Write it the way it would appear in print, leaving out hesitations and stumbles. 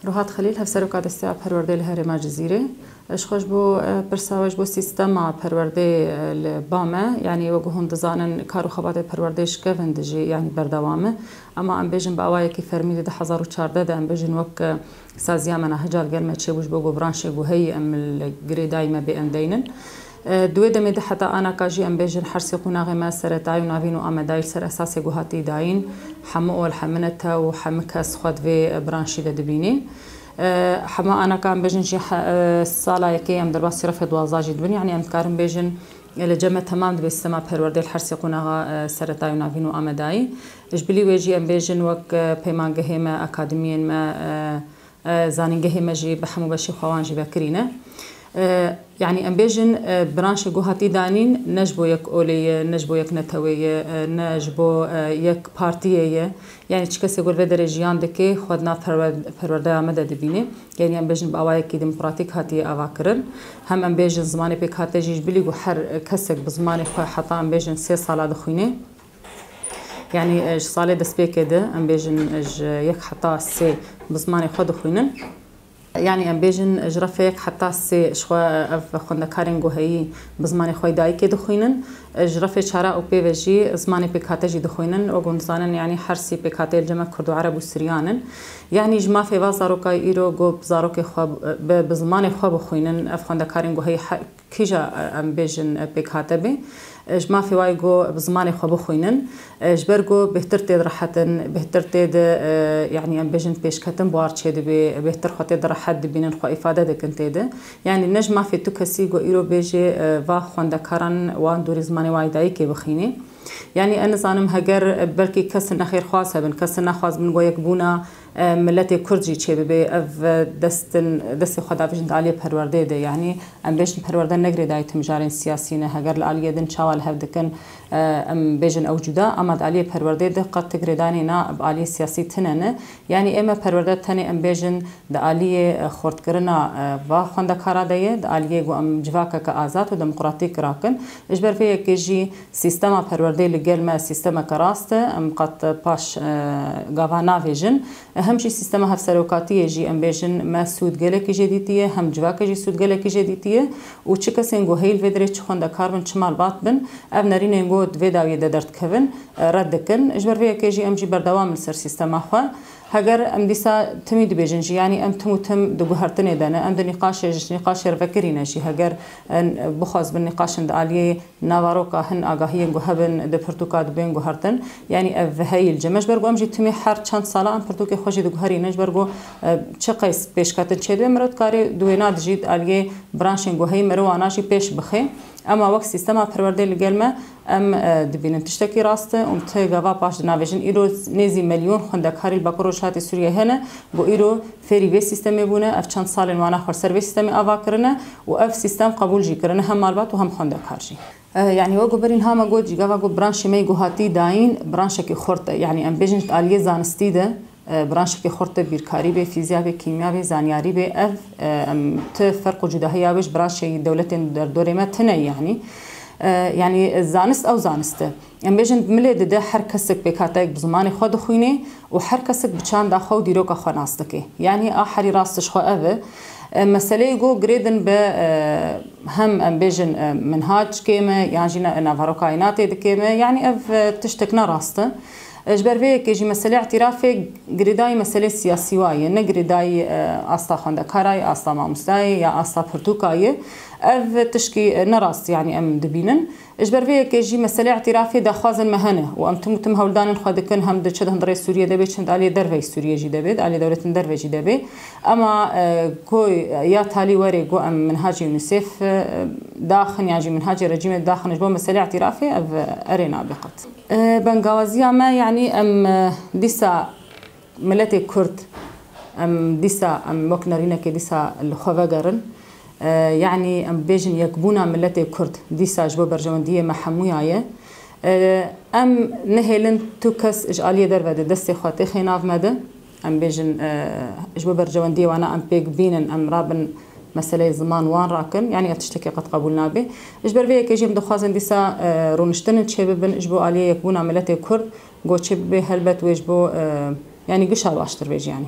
روحات خلیل هفسروکات استعاب پرورده لهرما جزیره اشخاش بو برساوش بو سیستما پرورده لبامه يعني وجهون دزانن كارو خبات پرورده شكفن دجي يعني بردوامه اما ام بيجن باواي كي فرمي ده 2014 ده ام بيجن وك سازيا من هجال قال ما تشبوش بو برانشي بو هي ام الجريداي ما بين دينن دوی دمی ده حتی آن کاجی ام بیشتر حرسی قناغ ما سرتای و نوین و آمدای سر اساس جهاتی داین حمو اول حمنت و حمکس خود و برانشی دبینی حما آن کام بیشتر جی سالا یکی ام در باسی رفت وازاجی دبنی یعنی ام کارم بیشتر الجمع تمام دبی سما پرورده الحرسی قناغ سرتای و نوین و آمدای جبلی وجی ام بیشتر وک پیمانگه ما اکادمیین ما زانینگه ما جی بحمو بشی خوانجی بکرینه يعني ام بيجن برانش جوهاتي دانين نجبو يك اولي نجبو يك نتوي نجبو يك بارتيه يعني تشكس يقول بدر جيان دكي خدنا پرورده مدد دبينه يعني ام بيجن باواي كي ديمقراطيك هاتي اواكرن هم ام بيجن زماني بك هاتي جيج بلي جو حر كسك بزماني خو حتى ام بيجن 3 سالا دخوينه يعني صالي دسبيك ده ام بيجن يك حتى 3 بزماني خو دخوينن يعني ام بيجن جرافيك حتى سي شوا اف خند كارين جوهي بزمان خوي داي كي دخوينن جرافي شارع او بي في زماني بكاتجي دخوينن او غونزانن يعني حرسي بكاتل جمع كردو عرب وسريانن يعني جما في وازاروكا ايرو جو بزاروك خو بزمان خو بخوينن اف خند كارين جوهي كيجا ام بيجن بكاتبي جما في وايجو بزمان خو بخوينن جبرجو بهتر تد راحتن بهتر تد يعني ام بيجن بيش كتن بوارتشي دبي بهتر خو تد راحت دبينن خو افاده دكنت ده يعني نجما في توكسي جو ايرو بيجي وا خوندكارن وان دوري زماني وايداي كي بخيني يعني انا زانم هجر بلكي كسن اخير خاصه بن كسن خاص من جويك بونا ملتي كردجي تشبي اف دست خدا بجند علي پرورده ده يعني ام بيجن پرورده نگري داي تمجارين سياسيين هجر الاليه دن شوال هفدكن ام بيجن اوجودا امد علي پرورده ده قد تگرداني نا بالي سياسي تننه يعني اما پرورده تني ام بيجن د علي خورد کرنا وا خوندکارا ده د علي گو ام جواکا کا آزاد و ديمقراطيك راكن اجبر في كيجي سيستما پرورده لگل ما سيستما كراست ام قد باش گاوانا فيجن همشي سيستما هفسروكاتيه جي ام بيجن ما سود گلك جديديه هم جواكا جي سود گلك جديديه و چكسنگو هيل فيدري چخوندا كاربن چمال باتبن اف نرينگو دويداوي ددرت كفن ردكن اجبر في كيجي ام جي بردوام السر سيستما خو هجر ام ديسا تميد بيجنجي يعني ام تموتم دغهرتني دنا ام نقاش رفكرينا شي هجر بخاز بالنقاش عند عليه نافاروكا هن اغاهي غهبن د برتوكاد بين غهرتن يعني اف هي الجمج برغو ام جي تمي حر چند سالا ام برتوكي خوشي دغهري نج برغو چقيس بيشكات چيد مرات كاري دوينا دجيت عليه برانشنگو هي مروانا شي بيش بخي اما وقت سيستما پرورده لگلمه ام دبینن تشتکی راسته ام تگاوا باش ناویژن ایرو نزی میلیون خوندکاری باکروش هاتی سوریه هنه بو ایرو فری وی سیستمی بونه اف چند سال وانا خور سرویس سیستمی آوا کرنه و اف سیستم قبول جی کرنه هم مالبات و هم خوندکارجی يعني وجو برين هما جو جيجا وجو برانش مي جو هاتي داين برانش كي خورت يعني ام بيجن عليه زانستي ده برانش كي خورت بيركاري به فيزياء به كيمياء به زانياري به اف تفرق جداهيا وش برانش دولتين در دوره ما تنه يعني زانست او زانسته ام بيجن ملي ده هر کسک بکاتک بزمان خود خوینه و هر کسک بچان دا خو دیروکا خناستکه يعني احري راستش خو اوه مسألة جو جريدن ب هم ام بيجن منهاج كيمه يعني جينا نافارو كائنات كيمه يعني اف تشتكنا راسته اجبر في كيجي مسألة اعترافي جريداي مسألة سياسي وايه نجريداي اصلا خوندكاراي اصلا مامستاي يا اصلا برتوكاي اف تشكي نراس يعني ام دبينن اجبر في كيجي مسألة اعترافي دخازن مهنه وام تم هولدان خدكن هم دشد هندري سوريا دبي چند علي دروي سوريا جي دبي علي دولة دروي جي دبي اما كوي يا تالي وري جو ام منهاج يونيسف داخل يعني منهاج رجيم داخل جو مسألة اعترافي اف ارينا بقت بنغازيا ما يعني ام ديسا ملتي كرد ام ديسا ام مكنرينا كي ديسا الخواغرن يعني ام بيجن يكبونا ملتي كرد ديسا جبو برجونديه محمويايه ام نهلن توكس اجاليه دربده دستي خاطي خيناف مده ام بيجن جبو برجونديه وانا ام بيك بينن ام رابن مسألة زمان وان راكن يعني تشتكي قد قبولنا به اجبر فيه كيجي مدخوازن ديسا رونشتن تشببن اجبو عليه يكبونا ملتي كرد جو تشبه هلبت ويجبو يعني قشا باشتر بيجي يعني